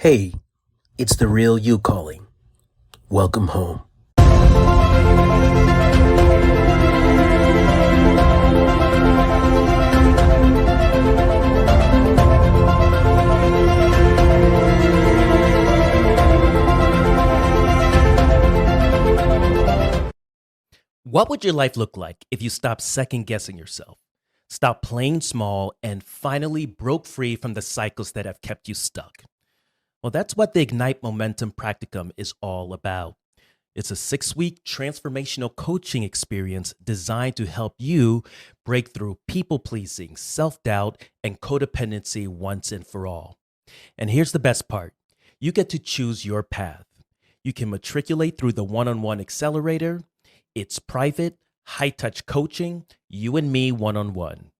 Hey, it's the real you calling. Welcome home. What would your life look like if you stopped second guessing yourself, stopped playing small, and finally broke free from the cycles that have kept you stuck? Well, that's what the Ignite Momentum Practicum is all about. It's a 6 week transformational coaching experience designed to help you break through people pleasing, self doubt, and codependency once and for all. And here's the best part, you get to choose your path. You can matriculate through the one on one accelerator. It's private, high touch coaching, you and me one on one.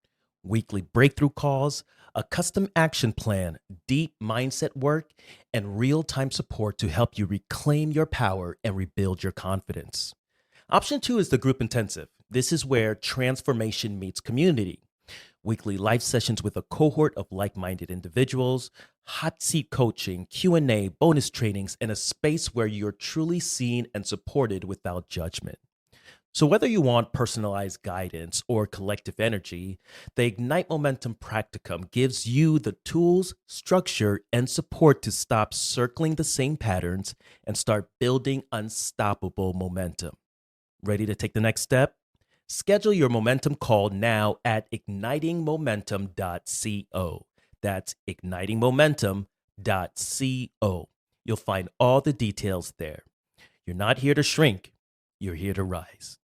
Weekly breakthrough calls, a custom action plan, deep mindset work, and real time support to help you reclaim your power and rebuild your confidence. Option two is the group intensive. This is where transformation meets community. Weekly live sessions with a cohort of like-minded individuals, hot seat coaching, Q&A, bonus trainings, and a space where you're truly seen and supported without judgment. So whether you want personalized guidance or collective energy, the Ignite Momentum Practicum gives you the tools, structure, and support to stop circling the same patterns and start building unstoppable momentum. Ready to take the next step? Schedule your momentum call now at ignitingmomentum.co. That's ignitingmomentum.co. You'll find all the details there. You're not here to shrink, you're here to rise.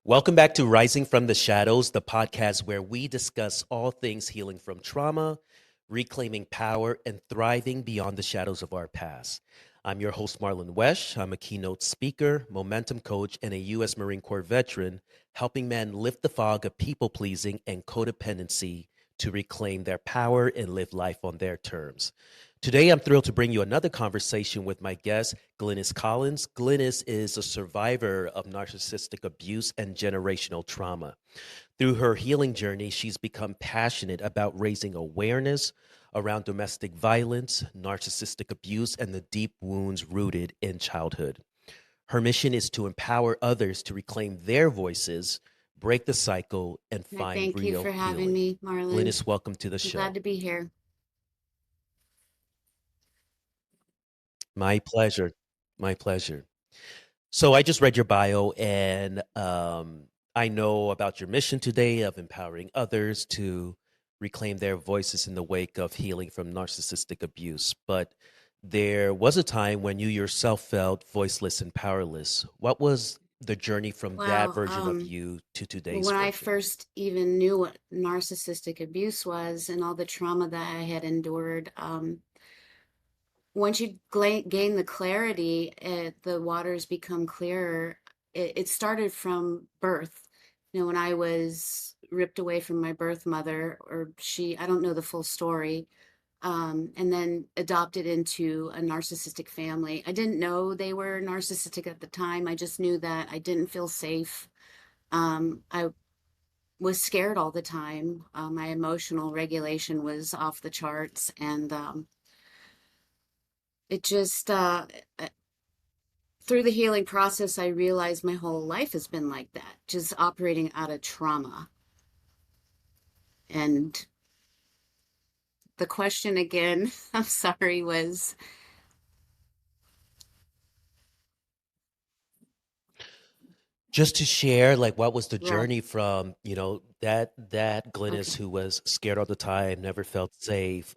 Welcome back to Rising from the Shadows, the podcast where we discuss all things healing from trauma, reclaiming power, and thriving beyond the shadows of our past. I'm your host, Marlon Wesh. I'm a keynote speaker, momentum coach, and a U.S. Marine Corps veteran, helping men lift the fog of people-pleasing and codependency to reclaim their power and live life on their terms. Today, I'm thrilled to bring you another conversation with my guest, Glynis Collins. Glynis is a survivor of narcissistic abuse and generational trauma. Through her healing journey, she's become passionate about raising awareness around domestic violence, narcissistic abuse, and the deep wounds rooted in childhood. Her mission is to empower others to reclaim their voices, break the cycle, and find Thank real you for having me, Marlon. Glynis, welcome to the I'm show. glad to be here. My pleasure. My pleasure. So I just read your bio, and I know about your mission today of empowering others to reclaim their voices in the wake of healing from narcissistic abuse. But there was a time when you yourself felt voiceless and powerless. What was the journey from that Wow. version of you to today's When I version? first even knew what narcissistic abuse was and all the trauma that I had endured, once you gain the clarity, the waters become clearer. It started from birth. When I was ripped away from my birth mother, or I don't know the full story, and then adopted into a narcissistic family. I didn't know they were narcissistic at the time. I just knew that I didn't feel safe. I was scared all the time. My emotional regulation was off the charts, and it just through the healing process, I realized my whole life has been like that, just operating out of trauma. And the question again, I'm sorry, was Just to share, like, what was the right. journey from, that Glynis Okay. who was scared all the time, never felt safe,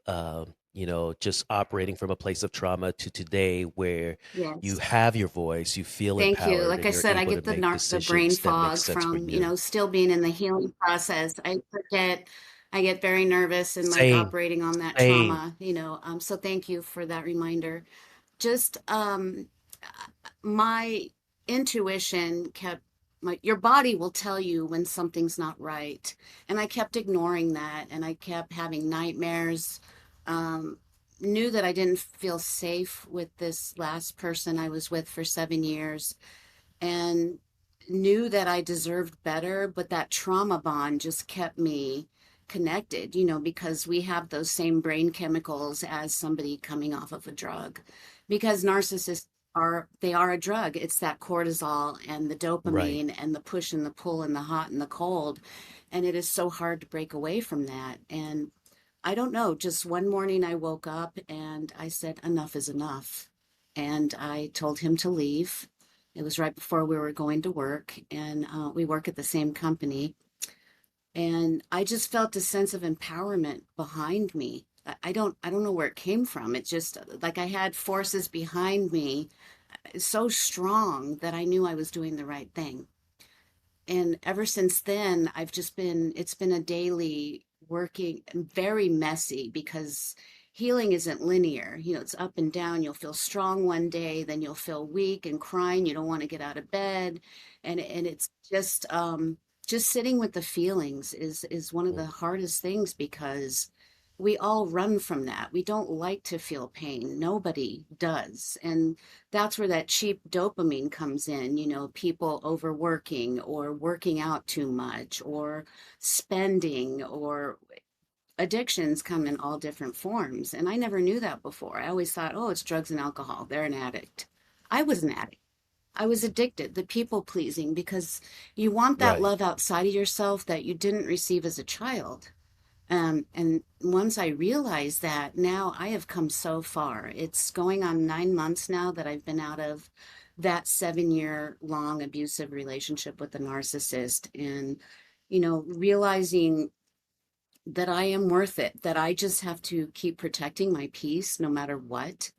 just operating from a place of trauma to today where you Yes. have your voice, you feel Thank you. empowered, Like and I you're said, I able to get make the brain decisions that make fog sense for from, you. still being in the healing process. I forget, I get very nervous and like Same, operating on that same. trauma. So thank you for that reminder. Just my intuition kept your body will tell you when something's not right. And I kept ignoring that, and I kept having nightmares. Um, Knew that I didn't feel safe with this last person I was with for 7 years, and knew that I deserved better, but that trauma bond just kept me connected, you know, because we have those same brain chemicals as somebody coming off of a drug. Because narcissists they are a drug. It's that cortisol and the Right. dopamine and the push and the pull and the hot and the cold. And it is so hard to break away from that. And I don't know, just one morning I woke up and I said, enough is enough. And I told him to leave. It was right before we were going to work, and we work at the same company. And I just felt a sense of empowerment behind me. I don't know where it came from. It just like I had forces behind me so strong that I knew I was doing the right thing. And ever since then, it's been a daily working, very messy because healing isn't linear. You know, it's up and down. You'll feel strong one day, then you'll feel weak and crying. You don't want to get out of bed. And it's just sitting with the feelings is one of the Mm. hardest things because we all run from that. We don't like to feel pain. Nobody does. And that's where that cheap dopamine comes in, you know, people overworking or working out too much or spending or addictions come in all different forms. And I never knew that before. I always thought, oh, it's drugs and alcohol. They're an addict. I was an addict. I was addicted, the people pleasing, because you want that Right. love outside of yourself that you didn't receive as a child. And once I realized that, now I have come so far. It's going on 9 months now that I've been out of that 7 year long abusive relationship with the narcissist. And, you know, realizing that I am worth it, that I just have to keep protecting my peace no matter what,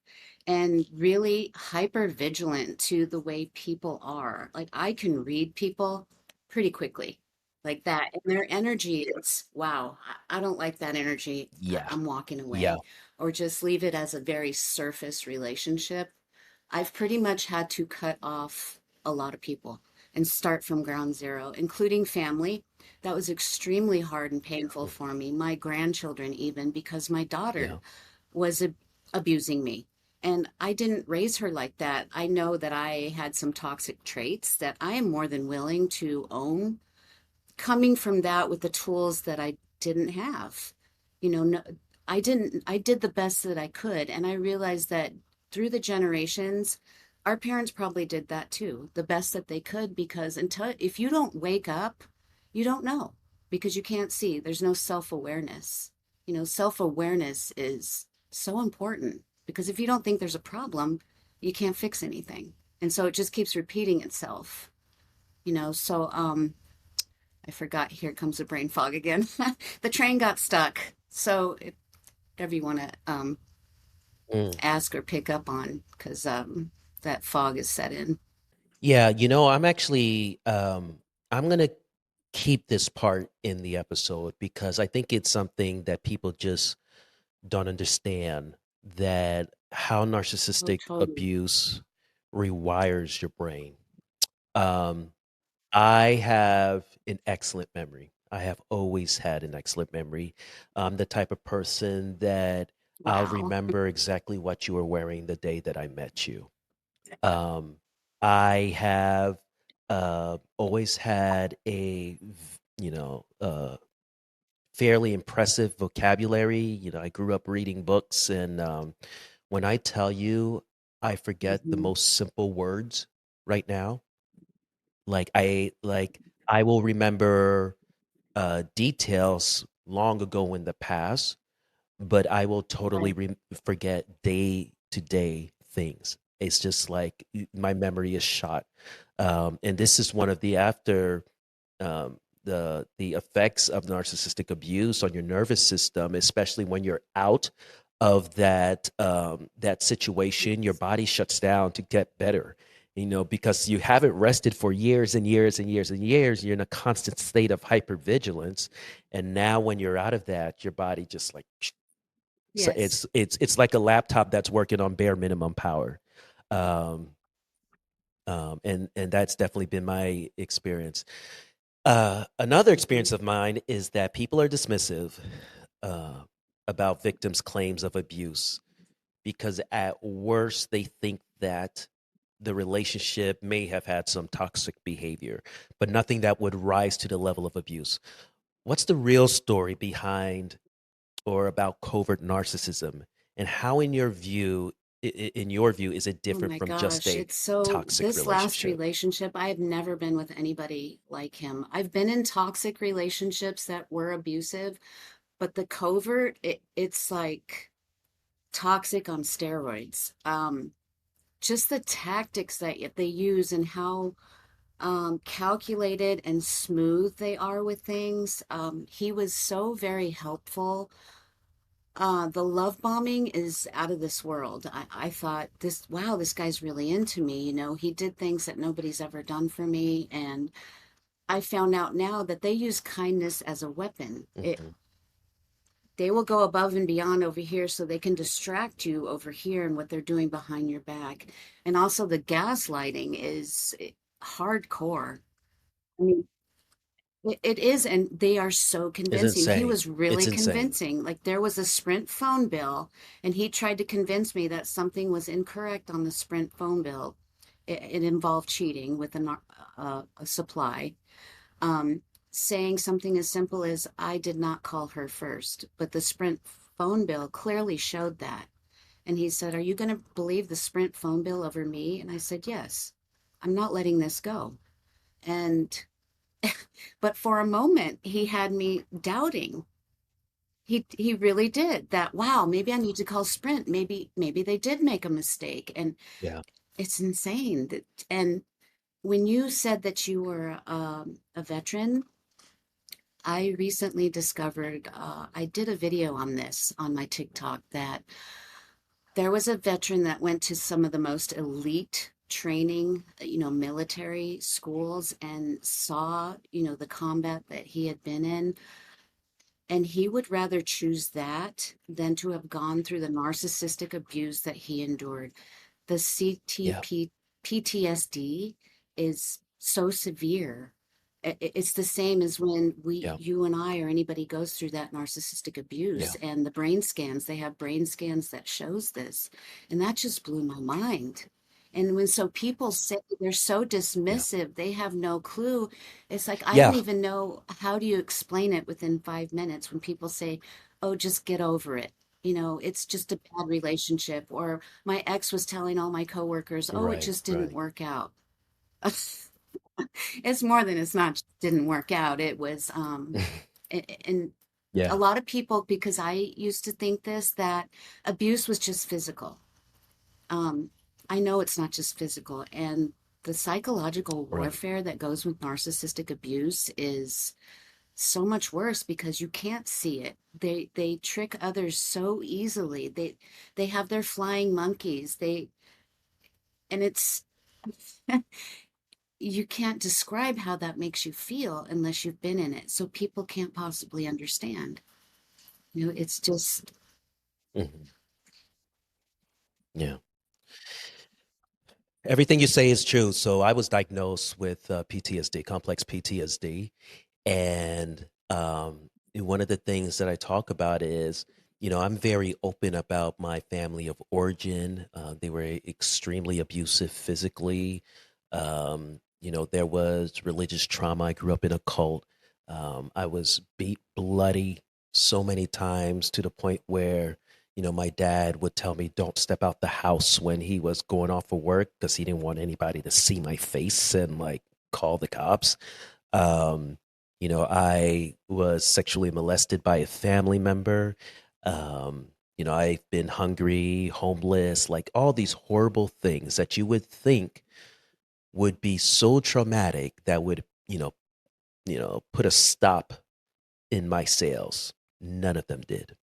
and really hyper vigilant to the way people are. Like I can read people pretty quickly, like that. And their energy, it's wow, I don't like that energy. Yeah. I'm walking Yeah. away, or just leave it as a very surface relationship. I've pretty much had to cut off a lot of people and start from ground zero, including family. That was extremely hard and painful Mm. for me. My grandchildren, even because my daughter Yeah. was abusing me. And I didn't raise her like that. I know that I had some toxic traits that I am more than willing to own, coming from that with the tools that I didn't have. You know, no, I did the best that I could. And I realized that through the generations, our parents probably did that too, the best that they could, because until, if you don't wake up, you don't know because you can't see. There's no self awareness. You know, self awareness is so important because if you don't think there's a problem, you can't fix anything. And so it just keeps repeating itself, you know. So, I forgot. Here comes the brain fog again. The train got stuck. So, whatever you want to Mm. ask or pick up on, because that fog is set in. Yeah, I'm actually I'm gonna keep this part in the episode because I think it's something that people just don't understand, that how Oh, narcissistic totally. abuse rewires your brain. Um, I have an excellent memory. I have always had an excellent memory. I'm the type of person that I'll Wow. remember exactly what you were wearing the day that I met you. Um, I have always had fairly impressive vocabulary. I grew up reading books, and when I tell you, I forget the Hmm. most simple words right now. I will remember details long ago in the past, but I will totally Right. forget day to day things. It's just like my memory is shot, and this is one of the after the effects of narcissistic abuse on your nervous system, especially when you're out of that situation. Your body shuts down to get better. Because you haven't rested for years and years and years and years. You're in a constant state of hypervigilance, and now when you're out of that, your body just like so Yes. it's like a laptop that's working on bare minimum power. Um, and that's definitely been my experience. Another Hmm. experience of mine is that people are dismissive uh, about victims' claims of abuse because at worst they think that the relationship may have had some toxic behavior, but nothing that would rise to the level of abuse. What's the real story behind or about covert narcissism, and how, in your view, is it Oh different my from just gosh, a it's so toxic this last relationship? relationship, I have never been with anybody like him. I've been in toxic relationships that were abusive, but the covert, it's like toxic on steroids. Just the tactics that they use and how calculated and smooth they are with things. He was so very helpful. The love bombing is out of this world. I thought this, wow, this guy's really into me. You know, he did things that nobody's ever done for me. And I found out now that they use kindness as a weapon. Hmm. They will go above and beyond over here so they can distract you over here and what they're doing behind your back. And also the gaslighting is hardcore. I mean, it is, and they are so It's convincing. He insane. was It's really insane. convincing. Like there was a Sprint phone bill, and he tried to convince me that something was incorrect on the Sprint phone bill. It involved cheating with a supply, um, saying something as simple as, I did not call her first. But the Sprint phone bill clearly showed that. And he said, are you going to believe the Sprint phone bill over me? And I said, yes, I'm not letting this go. And but for a moment, he had me doubting. He really did that. Wow, maybe I need to call Sprint. Maybe they did make a mistake, and Yeah. it's insane. And when you said that you were a veteran, I recently discovered. I did a video on this on my TikTok that there was a veteran that went to some of the most elite training, military schools and saw, the combat that he had been in. And he would rather choose that than to have gone through the narcissistic abuse that he endured. The Yeah. CTP PTSD is so severe. It's the same as when Yeah. you and I, or anybody goes through that narcissistic abuse, Yeah. and the brain scans, they have brain scans that shows this. And that just blew my mind. And when so people say they're so Yeah. dismissive, they have no clue. It's like, I don't Yeah. even know, how do you explain it within 5 minutes when people say, oh, just get over it. It's just a bad relationship. Or my ex was telling all my coworkers, oh, it Right. just didn't Right. work out. It's more than it's not didn't work out. It was and a Yeah. lot of people, because I used to think this, that abuse was just physical. Um I know it's not just physical, and the psychological Right. warfare that goes with narcissistic abuse is so much worse because you can't see it. They trick others so easily. They have their flying monkeys. And it's you can't describe how that makes you feel unless you've been in it. So people can't possibly understand. It's just Hmm. Yeah. Everything you say is true. So I was diagnosed with PTSD, complex PTSD, and one of the things that I talk about is, I'm very open about my family of origin. They were extremely abusive physically. There was religious trauma. I grew up in a cult. I was beat bloody so many times to the point where, my dad would tell me don't step out the house when he was going off for work because he didn't want anybody to see my face and like call the cops. Um, I was sexually molested by a family member. I've been hungry, homeless, like all these horrible things that you would think would be so traumatic that would, put a stop in my sales. None of them did.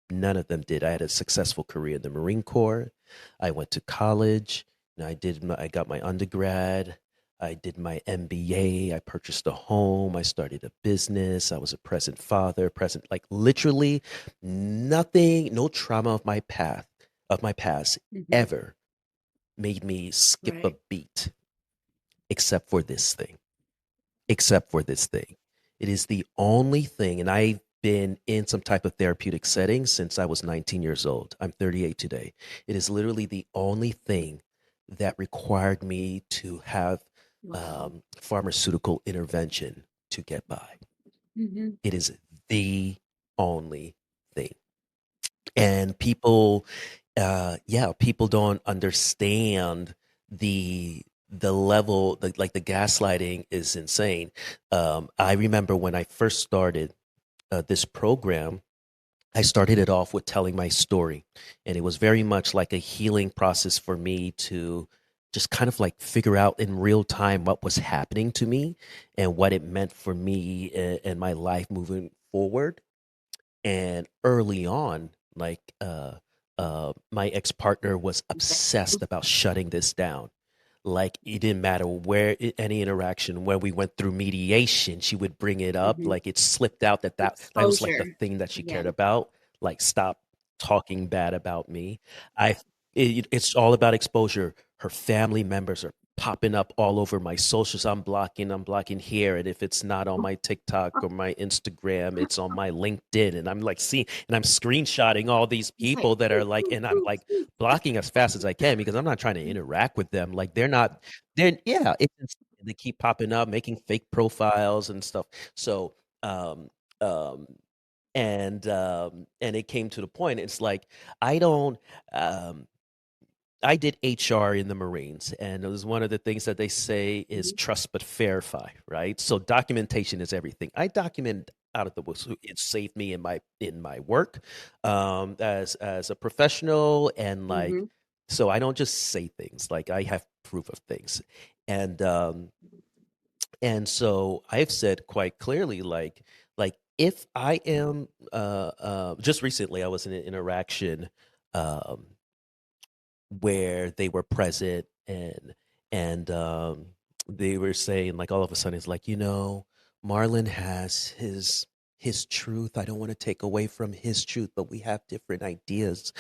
None of them did. I had a successful career in the Marine Corps. I went to college. I got my undergrad. I did my MBA. I purchased a home. I started a business. I was a present father, present, like literally nothing, no trauma of my past mhm, ever made me skip a right. beat except for this thing. Except for this thing. It is the only thing, and I've been in some type of therapeutic setting since I was 19 years old. I'm 38 today. It is literally the only thing that required me to have Wow. pharmaceutical intervention to get by. Hmm. It is the only thing. And people, yeah, people don't understand the level, like the gaslighting is insane. I remember when I first started this program, I started it off with telling my story. And it was very much like a healing process for me to just kind of like figure out in real time what was happening to me and what it meant for me and my life moving forward. And early on, like my ex partner was obsessed about shutting this down. Like it didn't matter where any interaction, where we went through mediation, she would bring it up. Hmm. Like it slipped out that was like the Exposure. thing that she Yeah. cared about. Like stop talking bad about me. I it's all about exposure. Her family members are popping up all over my socials. I'm blocking here. And if it's not on my TikTok or my Instagram, it's on my LinkedIn. And I'm like seeing and I'm screenshotting all these It's like, people that ooh, are like, ooh, and I'm ooh, like ooh. blocking as fast as I can because I'm not trying to interact with them. Like they're not, they're yeah, they keep popping up, making fake profiles and stuff. So um um and it came to the point. It's like I don't um I did HR in the Marines, and it was one of the things that they say is Mhm, trust but verify, right? So documentation is everything. I document out of the woods. It saved me in my work as a professional, and like mhm. so I don't just say things. Like I have proof of things, and um, and so I've said quite clearly, like if I am just recently I was in an interaction. Um, where they were present and they were saying like all of a sudden it's like Marlon has his truth. I don't want to take away from his truth, but we have different ideas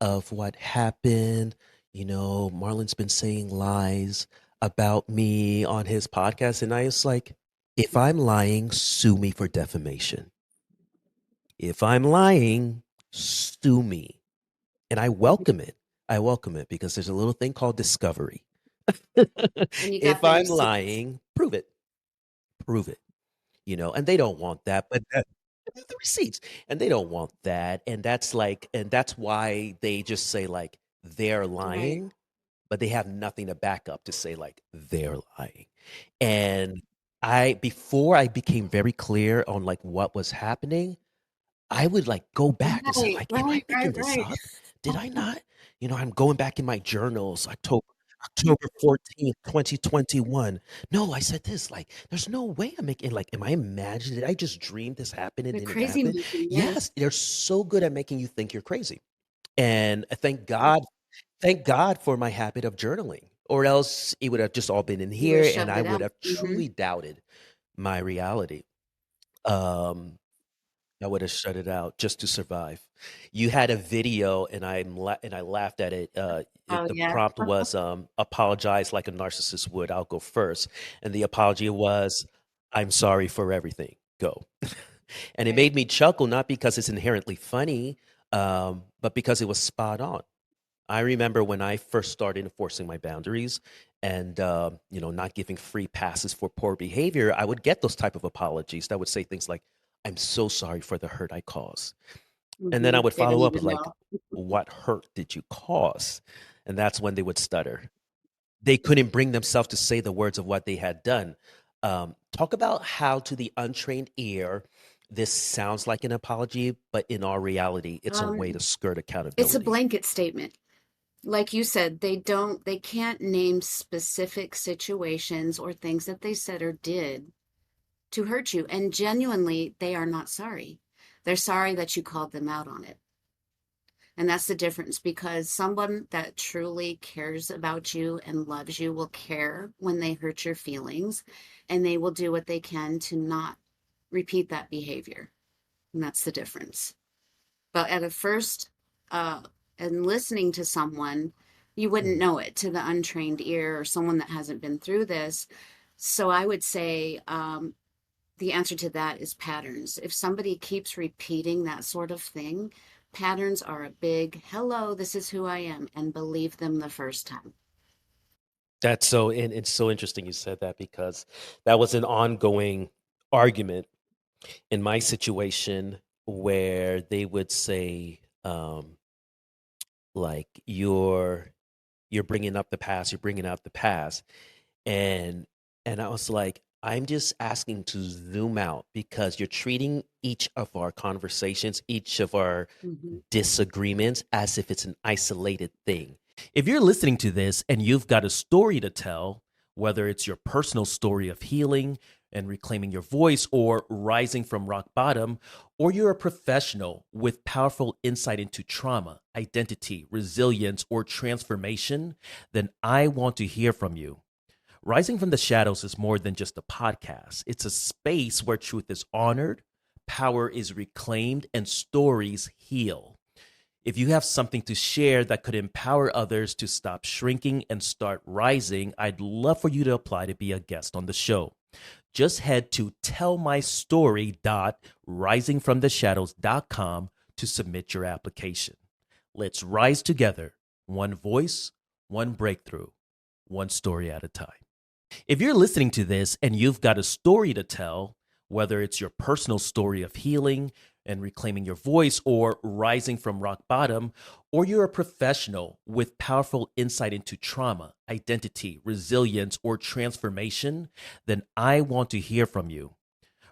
of what happened. Marlon's been saying lies about me on his podcast, and I was like, if I'm lying, sue me for defamation. If I'm lying, sue me, and I welcome it. I welcome it because there's a little thing called discovery. And you got If the I'm receipts. lying, prove it. Prove it. And they don't want that, but the receipts, and they don't want that, and that's why they just say like they're Right. lying, but they have nothing to back up to say like they're lying. And I before I became very clear on like what was happening, I would like go back and say Right, like, "Am I right, making right, this right. up? Did I not?" I'm going back in my journals, October 14th, 2021. No, I said this. Like, there's no way I'm making. Like, am I imagining? Did I just dream this happened and The then it crazy happened? making, yes. Yes, they're so good at making you think you're crazy. And thank God for my habit of journaling, or else it would have just all been in You would have here, and shoved I it would out. have Mhm. truly doubted my reality. Um, I would have shut it out just to survive. You had a video, and I laughed at it. Oh, The yeah. prompt was apologize like a narcissist would. I'll go first, and the apology was, "I'm sorry for everything. Go." And it Right. made me chuckle, not because it's inherently funny, but because it was spot on. I remember when I first started enforcing my boundaries and not giving free passes for poor behavior, I would get those type of apologies that would say things like, "I'm so sorry for the hurt I caused." And then I Mhm. would They don't follow up with even like, know. "What hurt did you cause?" And that's when they would stutter. They couldn't bring themselves to say the words of what they had done. Talk about how to the untrained ear, this sounds like an apology, but in our reality, it's a way to Um, skirt it's a accountability. blanket statement. Like you said, they can't name specific situations or things that they said or did to hurt you. And genuinely, they are not sorry. They're sorry that you called them out on it. And that's the difference because someone that truly cares about you and loves you will care when they hurt your feelings and they will do what they can to not repeat that behavior. And that's the difference. But at a first, uh, and listening to someone, you wouldn't Mhm. know it to the untrained ear or someone that hasn't been through this. So I would say the answer to that is patterns. If somebody keeps repeating that sort of thing, patterns are a big hello, this is who I am, and believe them the first time. That's and it's so interesting you said that because that was an ongoing argument in my situation where they would say, like, you're bringing up the past, you're bringing up the past, and I was like, I'm just asking to zoom out because you're treating each of our conversations, each of our Mhm. disagreements as if it's an isolated thing. If you're listening to this and you've got a story to tell, whether it's your personal story of healing and reclaiming your voice or rising from rock bottom, or you're a professional with powerful insight into trauma, identity, resilience, or transformation, then I want to hear from you. Rising from the Shadows is more than just a podcast. It's a space where truth is honored, power is reclaimed, and stories heal. If you have something to share that could empower others to stop shrinking and start rising, I'd love for you to apply to be a guest on the show. Just head to tellmystory.risingfromtheshadows.com to submit your application. Let's rise together, one voice, one breakthrough, one story at a time. If you're listening to this and you've got a story to tell, whether it's your personal story of healing and reclaiming your voice or rising from rock bottom, or you're a professional with powerful insight into trauma, identity, resilience, or transformation, then I want to hear from you.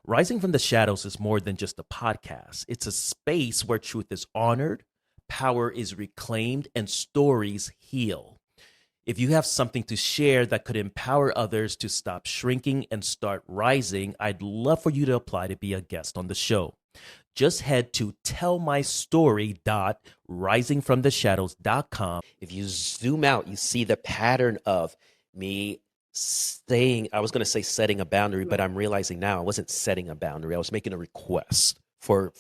Rising from the Shadows is more than just a podcast. It's a space where truth is honored, power is reclaimed, and stories heal. If you have something to share that could empower others to stop shrinking and start rising, I'd love for you to apply to be a guest on the show. Just head to tellmystory.risingfromtheshadows.com. If you zoom out, you see the pattern of me saying, I was going to say setting a boundary, but Right. I'm realizing now I wasn't setting a boundary. I was making a request for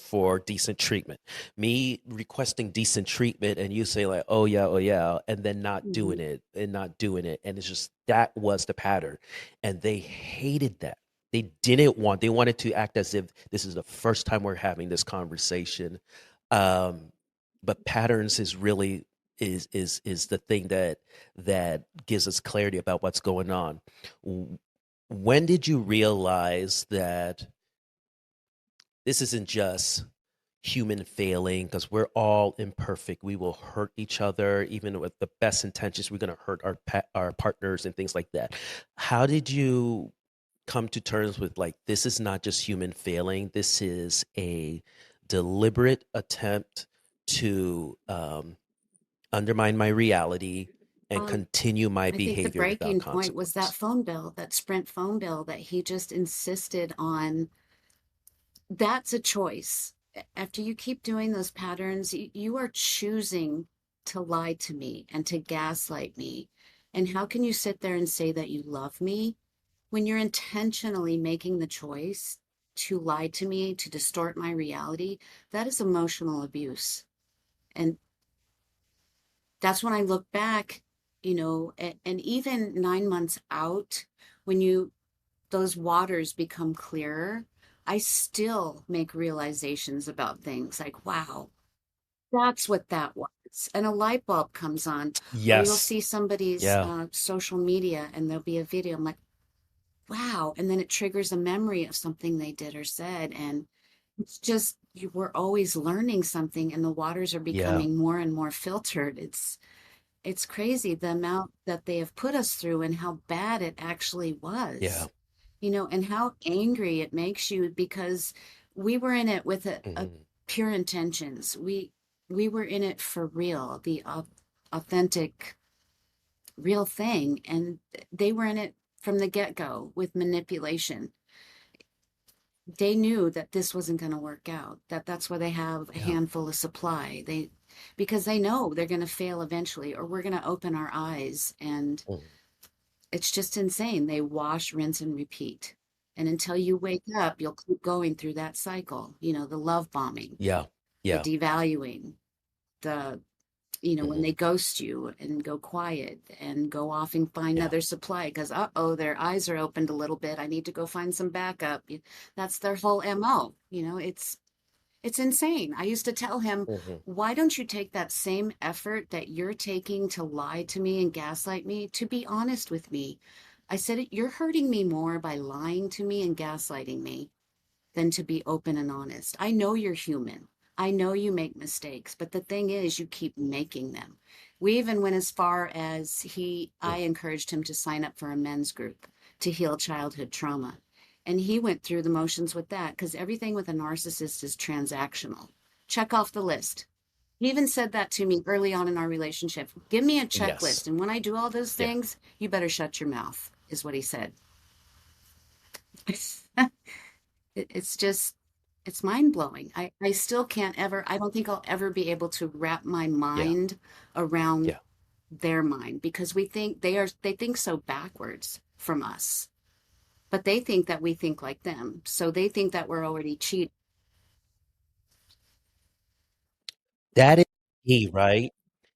decent treatment. Me requesting decent treatment and you say like, oh yeah, and then not doing Mhm. it and not doing it. And it's just that was the pattern. And they hated that. They wanted to act as if this is the first time we're having this conversation. Um, but patterns is really is the thing that gives us clarity about what's going on. When did you realize that this isn't just human failing? Because we're all imperfect, we will hurt each other even with the best intentions. We're going to hurt our partners and things like that. How did you come to terms with, like, this is not just human failing, this is a deliberate attempt to undermine my reality and Um, continue my I think the behavior without breaking point was that consequence? phone bill, that Sprint phone bill that he just insisted on. That's a choice. After you keep doing those patterns, you are choosing to lie to me and to gaslight me. And how can you sit there and say that you love me when you're intentionally making the choice to lie to me, to distort my reality? That is emotional abuse. And that's when I look back, and even 9 months out, when those waters become clearer, I still make realizations about things like, wow, that's what that was. And a light bulb comes on, or you'll Yes. see somebody's Yeah. social media and there'll be a video. I'm like, wow. And then it triggers a memory of something they did or said. And it's just, we're always learning something and the waters are Yeah. becoming more and more filtered. It's crazy the amount that they have put us through and how bad it actually Yeah. was, and how angry it makes you because we were in it with a Mhm. pure intentions. We were in it for real, the authentic, real thing, and they were in it from the get-go with manipulation. They knew that this wasn't going to work out, that's why they have a Yeah. handful of supply. Because they know they're going to fail eventually, or we're going to open our eyes. And Mhm. it's just insane. They wash, rinse, and repeat. And until you wake up, you'll keep going through that cycle. The love bombing, Yeah. the Yeah. devaluing, the, when Mhm. they ghost you and go quiet and go off and find Yeah. another supply because, uh-oh, their eyes are opened a little bit. I need to go find some backup. That's their whole MO. It's insane. I used to tell him, Mhm. why don't you take that same effort that you're taking to lie to me and gaslight me to be honest with me? I said, you're hurting me more by lying to me and gaslighting me. than to be open and honest. I know you're human. I know you make mistakes, but the thing is, you keep making them. We even went as far as I Mm. encouraged him to sign up for a men's group to heal childhood trauma. And he went through the motions with that because everything with a narcissist is transactional. Check off the list. He even said that to me early on in our relationship. Give me a Yes. checklist. And when I do all those Yeah. things, you better shut your mouth, is what he said. It's just, it's mind blowing. I still can't ever, I don't think I'll ever be able to wrap my Yeah. mind around Yeah. their mind because they think so backwards from us, but they think that we think like them. So they think that we're already cheating. That is key, right?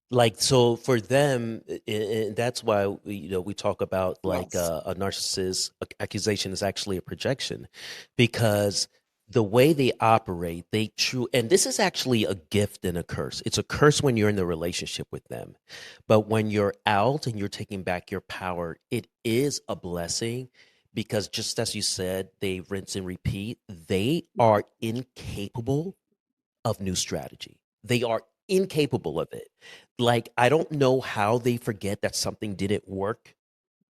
Like, so for them, and that's why we talk about like Yes. a narcissist accusation is actually a projection, because the way they operate, and this is actually a gift and a curse. It's a curse when you're in the relationship with them, but when you're out and you're taking back your power, it is a blessing because just as you said, they rinse and repeat. They are incapable of new strategy. They are incapable of it. Like, I don't know how they forget that something didn't work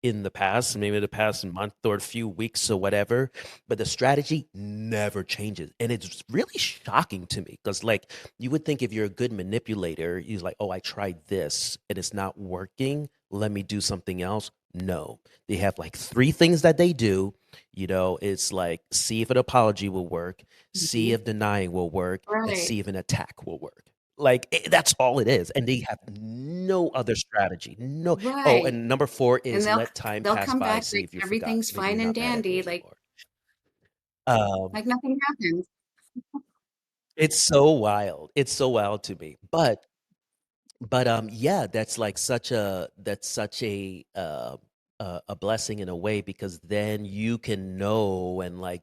in the past, maybe the past month or a few weeks or whatever, but the strategy never changes. And it's really shocking to me because, like, you would think if you're a good manipulator, you're like, oh, I tried this and it's not working. Let me do something else. No, they have like three things that they do. It's like see if an apology will work, see Mhm. if denying will work, and Right. see if an attack will work. Like that's all it is. And they have no other strategy. No. Oh, Right. and number 4 And is let time they'll pass come by, back see like if you forgot. everything's Maybe you're fine and not mad at me dandy, anymore. Um, like nothing happened. it's so wild. It's so wild to me. But yeah, that's such a blessing in a way because then you can know and like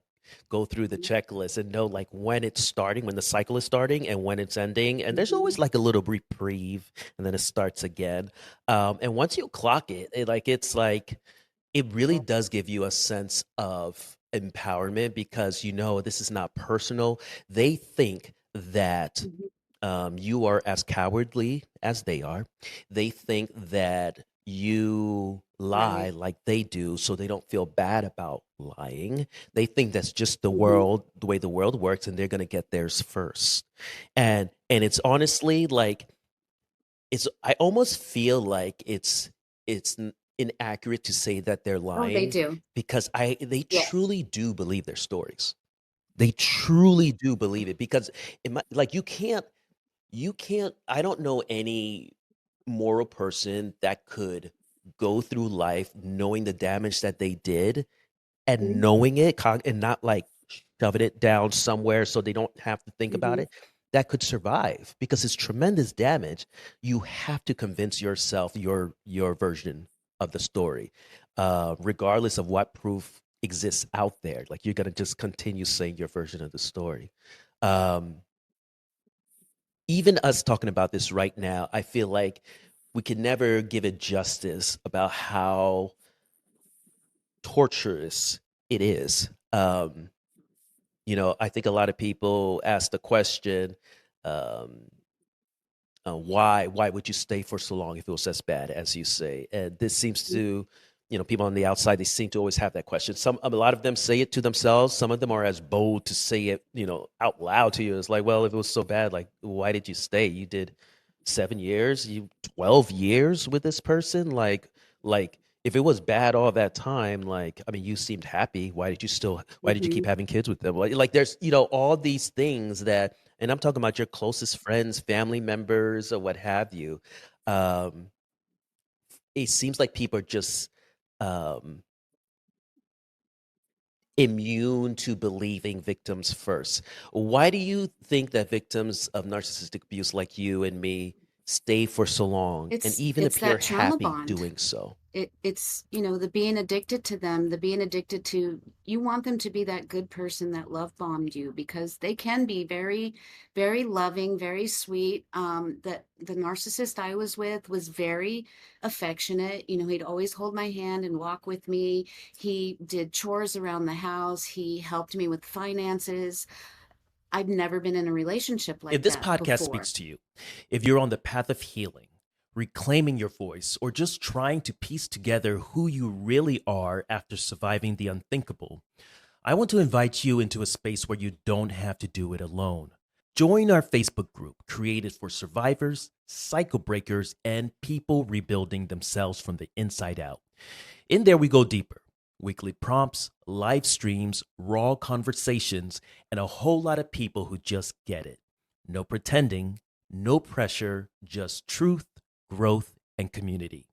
go through the checklist and know like when it's starting, when the cycle is starting and when it's ending. And there's Mhm. always like a little reprieve and then it starts again. And once you clock it, it's like it really does give you a sense of empowerment because this is not personal. They think that Mhm. you are as cowardly as they are. They think that you lie Right. like they do, so they don't feel bad about lying. They think that's just Mhm. the way the world works, and they're going to get theirs first. And it's honestly like I almost feel like it's inaccurate to say that they're Oh, they lying do. because they Yes. truly do believe their stories. They truly do believe it because like you can't I don't know any moral person that could go through life knowing the damage that they did and Mhm. knowing it and not like shoving it down somewhere so they don't have to think about Mhm. it, that could survive because it's tremendous damage. You have to convince yourself your version of the story, regardless of what proof exists out there. Like you're gonna just continue saying your version of the story. um, Even us talking about this right now, I feel like we can never give it justice about how torturous it is. I think a lot of people ask the question, um, why would you stay for so long if it was as bad as you say? And this seems to, people on the outside, they seem to always have that question. A lot of them say it to themselves. Some of them are as bold to say it, out loud to you. It's like, well, if it was so bad, like, why did you stay? You did 7 years, 12 years with this person. Like, if it was bad all that time, like, I mean, you seemed happy. Why did you keep Mhm. having kids with them? Like there's, all these things that, and I'm talking about your closest friends, family members, or what have you. Um, it seems like people are just um, immune to believing victims first. Why do you think that victims of narcissistic abuse, like you and me, stay for so long and even It's appear that trauma happy bond. doing so. It's the being addicted to them, the being addicted to, you want them to be that good person that love bombed you, because they can be very, very loving, very sweet. That the narcissist I was with was very affectionate. He'd always hold my hand and walk with me. He did chores around the house. He helped me with finances. I've never been in a relationship If like this that podcast before. speaks to you, if you're on the path of healing, reclaiming your voice, or just trying to piece together who you really are after surviving the unthinkable, I want to invite you into a space where you don't have to do it alone. Join our Facebook group created for survivors, cycle breakers, and people rebuilding themselves from the inside out. In there, we go deeper. Weekly prompts, live streams, raw conversations, and a whole lot of people who just get it. No pretending, no pressure, just truth, growth, and community.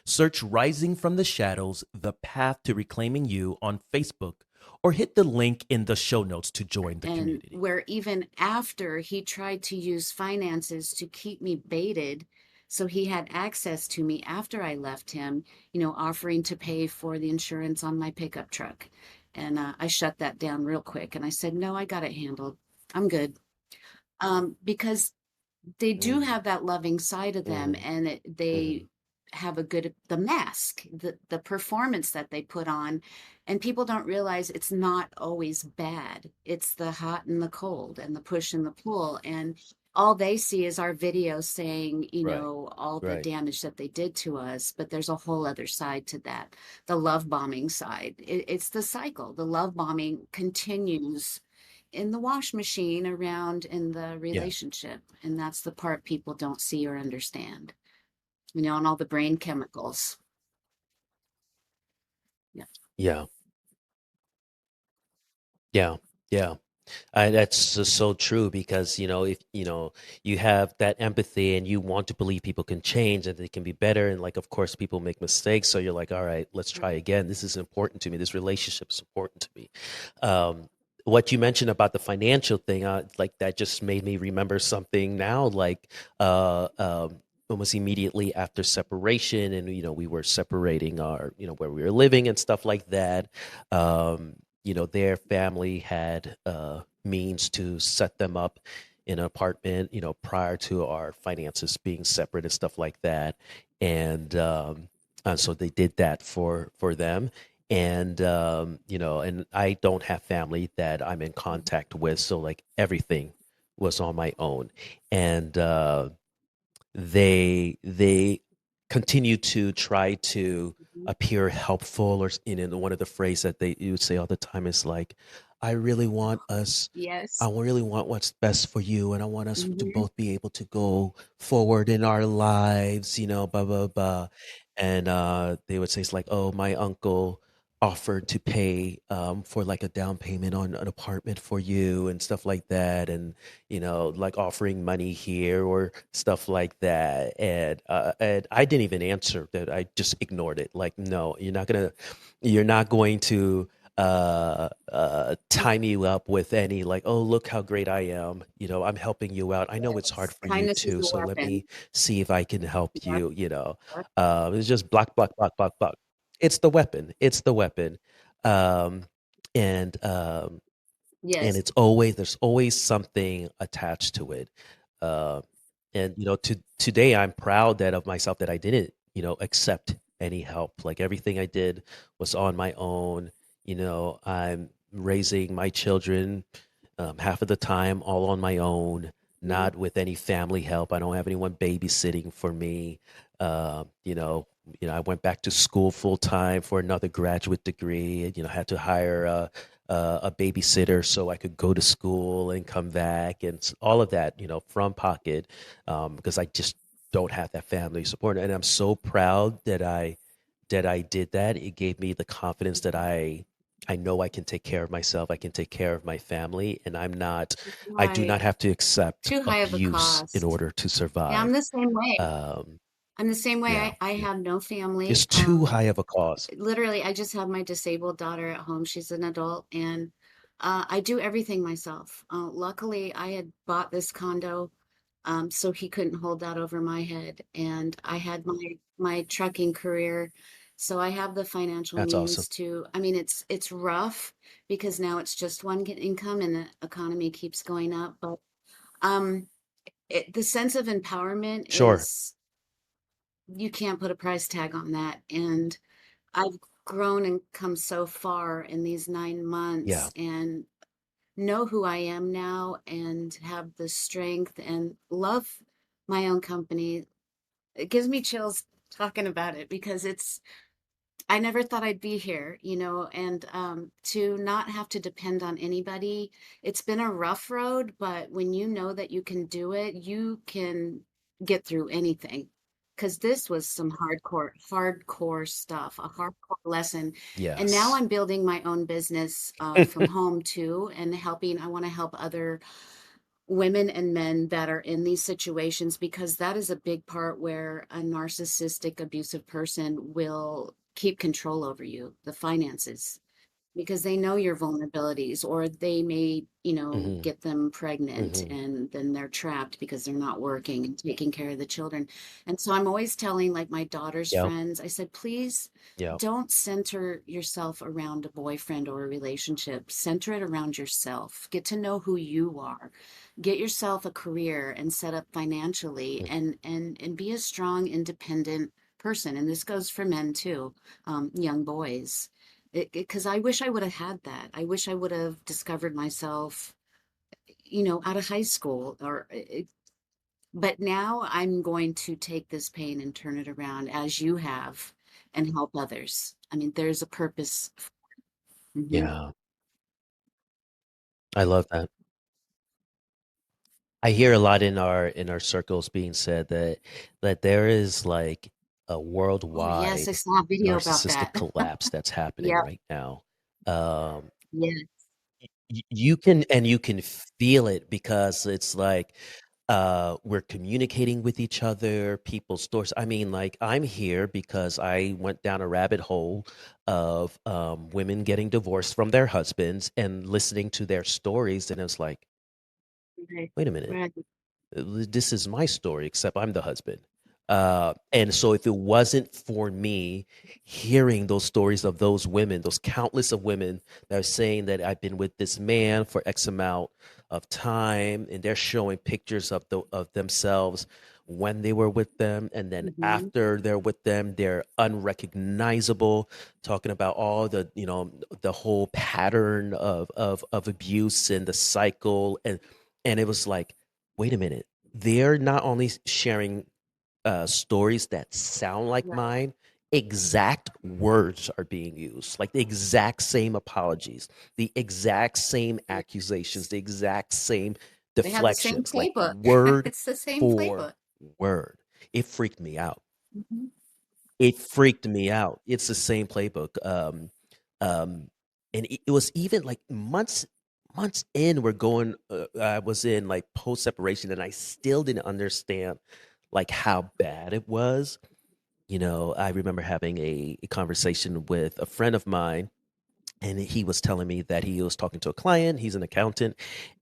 Search Rising from the Shadows, The Path to Reclaiming You on Facebook, or hit the link in the show notes to join the And community. where even after he tried to use finances to keep me baited, so he had access to me after I left him, offering to pay for the insurance on my pickup truck. And I shut that down real quick. And I said, no, I got it handled. I'm good. Because they do Mm, have that loving side of them, mhm, and mhm. they have the mask, the performance that they put on, and people don't realize it's not always bad. It's the hot and the cold and the push and the pull, and all they see is our videos saying, Right, all the right. damage that they did to us, but there's a whole other side to that, the love bombing side. It's the cycle. The love bombing continues in the wash machine around in the Yeah, relationship. And that's the part people don't see or understand, and all the brain chemicals. Yeah. yeah, yeah, yeah. That's just so true because if you have that empathy and you want to believe people can change and they can be better, and like of course people make mistakes, so you're like, all right, let's try again. This is important to me. This relationship is important to me. Um, what you mentioned about the financial thing, like that just made me remember something now. Like almost immediately after separation, and we were separating our where we were living and stuff like that. Their family had means to set them up in an apartment, prior to our finances being separate and stuff like that. And so they did that for them. And I don't have family that I'm in contact with, so like everything was on my own. And they continue to try to Mhm. appear helpful, or one of the phrase that they you would say all the time is like, I really want us I Yes. really want what's best for you, and I want us to Hmm. both be able to go forward in our lives, blah blah blah. And they would say it's like, oh, my uncle offered to pay for like a down payment on an apartment for you and stuff like that, and like offering money here or stuff like that. And I didn't even answer that. I just ignored it. Like, no, you're not going to tie me up with any like, oh, look how great I am. I'm helping you out. I know it's hard Yes. for you Kindness is too. a So let me weapon. see if I can help Yep. you. Yep. It's just block, block, block, block, block. It's the weapon. It's the weapon. Um, and um, and Yes. there's always something attached to it. uh, and today I'm proud that of myself that I didn't accept any help. Like everything I did was on my own. I'm raising my children half of the time all on my own, Mhm. not with any family help. I don't have anyone babysitting for me. I went back to school full time for another graduate degree. Had to hire a babysitter so I could go to school and come back, and all of that, from pocket, because I just don't have that family support. And I'm so proud that I did that. It gave me the confidence that I know I can take care of myself. I can take care of my family, and Too I do high, not have to accept too high of a abuse in cost. order to Yeah, I'm survive. the same way. Um, I'm the same way. yeah, I yeah. have no It's family. too high of a cost. Literally, I just have my disabled daughter at home. She's an adult, and I do everything myself. Luckily, I had bought this condo So he couldn't hold that over my head. And I had my trucking career. So I have the financial That's awesome. means to, I mean, it's rough because now it's just one income and the economy keeps going up. But um, the sense of empowerment Sure. is, you can't put a price tag on that. And I've grown and come so far in these 9 months Yeah. and know who I am now and have the strength and love my own company. It gives me chills talking about it because I never thought I'd be here, and to not have to depend on anybody. It's been a rough road, but when you know that you can do it, you can get through anything. Because this was some hardcore stuff, a hardcore lesson. And now Yes. I'm building my own business from home too, and I want to help other women and men that are in these situations because that is a big part where a narcissistic abusive person will keep control over you, the finances, because they know your vulnerabilities, or they may, Hmm. get them pregnant Hmm. and then they're trapped because they're not working and taking care of the children. And so I'm always telling like my daughter's Yep. friends, I said, please Yep. don't center yourself around a boyfriend or a relationship. Center it around yourself. Get to know who you are. Get yourself a career and set up financially, Mhm. and be a strong, independent person. And this goes for men too, young boys, because I wish I would have had that. I wish I would have discovered myself, out of high school, but now I'm going to take this pain and turn it around as you have and help others. I mean, there's a purpose. Hmm. Yeah. I love that. I hear a lot in our circles being said that there is like a Oh, yes, I worldwide saw a video about narcissistic that. collapse that's happening Yep. right now. Um, Yeah. you can feel it because it's like we're communicating with each other, people's stories. I mean, like I'm here because I went down a rabbit hole of women getting divorced from their husbands and listening to their stories, and it's like, Right. wait a minute, Right. this is my story, except I'm the husband. And so if it wasn't for me hearing those stories of those women, those countless of women that are saying that I've been with this man for X amount of time, and they're showing pictures of themselves when they were with them, and then Hmm. after they're with them, they're unrecognizable, talking about all the, the whole pattern of abuse and the cycle. And it was like, wait a minute, they're not only sharing stories that sound like Right. mine, exact words are being used, like the exact same apologies, the exact same accusations, Yes. the exact same They have the same deflections, like playbook. word It's the same for playbook. word. It freaked me out. Hmm. It freaked me out. It's the same playbook. Um, and it was even like months in. We're going. I was in like post separation, and I still didn't understand like how bad it was. I remember having a conversation with a friend of mine, and he was telling me that he was talking to a client. He's an accountant,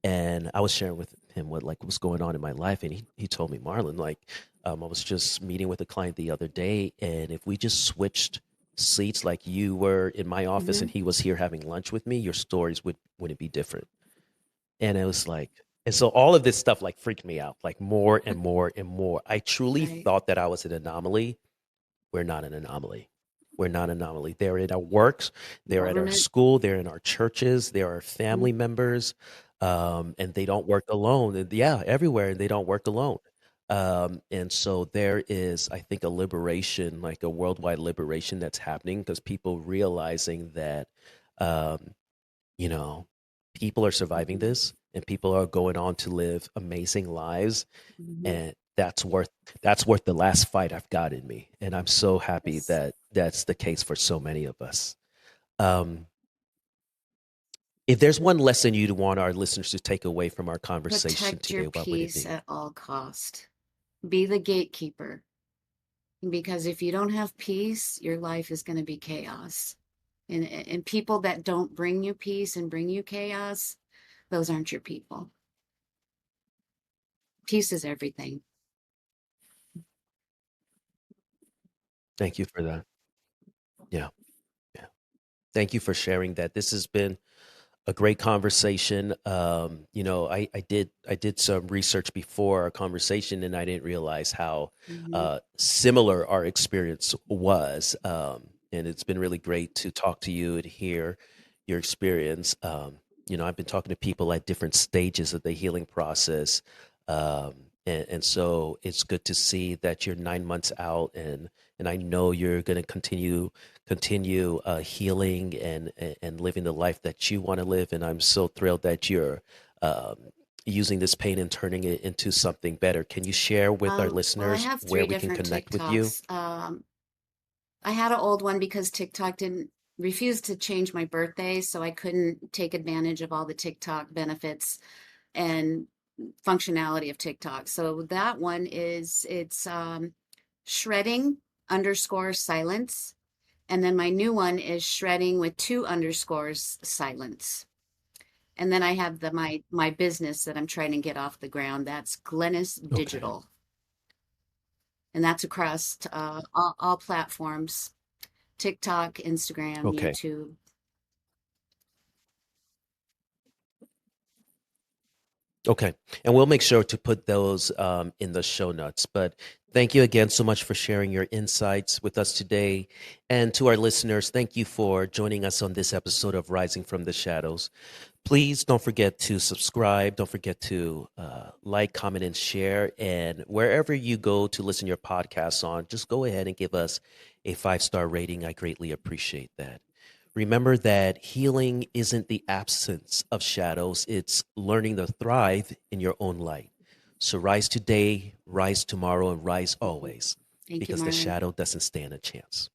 and I was sharing with him what like was going on in my life, and he told me, Marlon, like I was just meeting with a client the other day, and if we just switched seats, like you were in my office and Hmm. he was here having lunch with me, your stories wouldn't be different. And it was like, and so all of this stuff like freaked me out, like more and more and more. I truly Right. thought that I was an anomaly. We're not an anomaly. We're not an anomaly. They're in our works, they're at our Government. school, they're in our churches, they're our Mhm. family members, and they don't work alone. And yeah, everywhere, and they don't work alone. And so there is, I think, a liberation, like a worldwide liberation that's happening because people realizing that, um, you know, people are surviving Mhm. this and people are going on to live amazing lives, Mhm. and that's worth the last fight I've got in me, and I'm so happy Yes. that that's the case for so many of us. Um, if there's one lesson you'd want our listeners to take away from our conversation Protect your today, what would it peace be? at all cost. Be the gatekeeper, because if you don't have peace, your life is going to be chaos. And people that don't bring you peace and bring you chaos, those aren't your people. Peace is everything. Thank you for that. Yeah. Yeah. Thank you for sharing that. This has been a great conversation. I did some research before our conversation, and I didn't realize how Hmm. similar our experience was. And it's been really great to talk to you and hear your experience. I've been talking to people at different stages of the healing process. And so it's good to see that you're 9 months out, and I know you're going to continue healing and living the life that you want to live. And I'm so thrilled that you're um, using this pain and turning it into something better. Can you share with our Well, I listeners have where three we can different connect with you? TikToks. I had an old one because TikTok didn't refuse to change my birthday, so I couldn't take advantage of all the TikTok benefits and functionality of TikTok. So that one is it's shredding underscore silence. And then my new one is shredding with 2 underscores silence. And then I have my business that I'm trying to get off the ground. That's Glynis Okay. Digital. And that's across all platforms: TikTok, Instagram, Okay. YouTube. Okay. And we'll make sure to put those in the show notes. But thank you again so much for sharing your insights with us today. And to our listeners, thank you for joining us on this episode of Rising from the Shadows. Please don't forget to subscribe. Don't forget to like, comment, and share. And wherever you go to listen your podcasts on, just go ahead and give us a 5-star rating. I greatly appreciate that. Remember that healing isn't the absence of shadows, it's learning to thrive in your own light. So rise today, rise tomorrow, and rise Mhm. always, Thank you, because the Marlon. shadow doesn't stand a chance.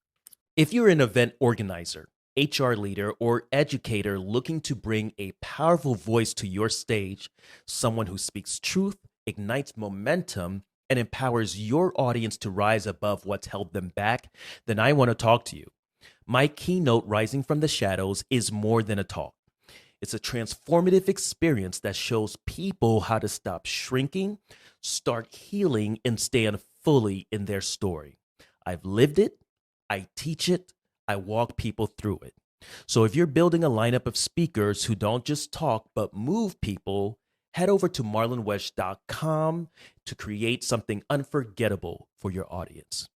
If you're an event organizer, HR leader, or educator looking to bring a powerful voice to your stage, someone who speaks truth, ignites momentum, and empowers your audience to rise above what's held them back, then I want to talk to you. My keynote, Rising from the Shadows, is more than a talk. It's a transformative experience that shows people how to stop shrinking, start healing, and stand fully in their story. I've lived it, I teach it, I walk people through it. So if you're building a lineup of speakers who don't just talk but move people, head over to marlonwesh.com to create something unforgettable for your audience.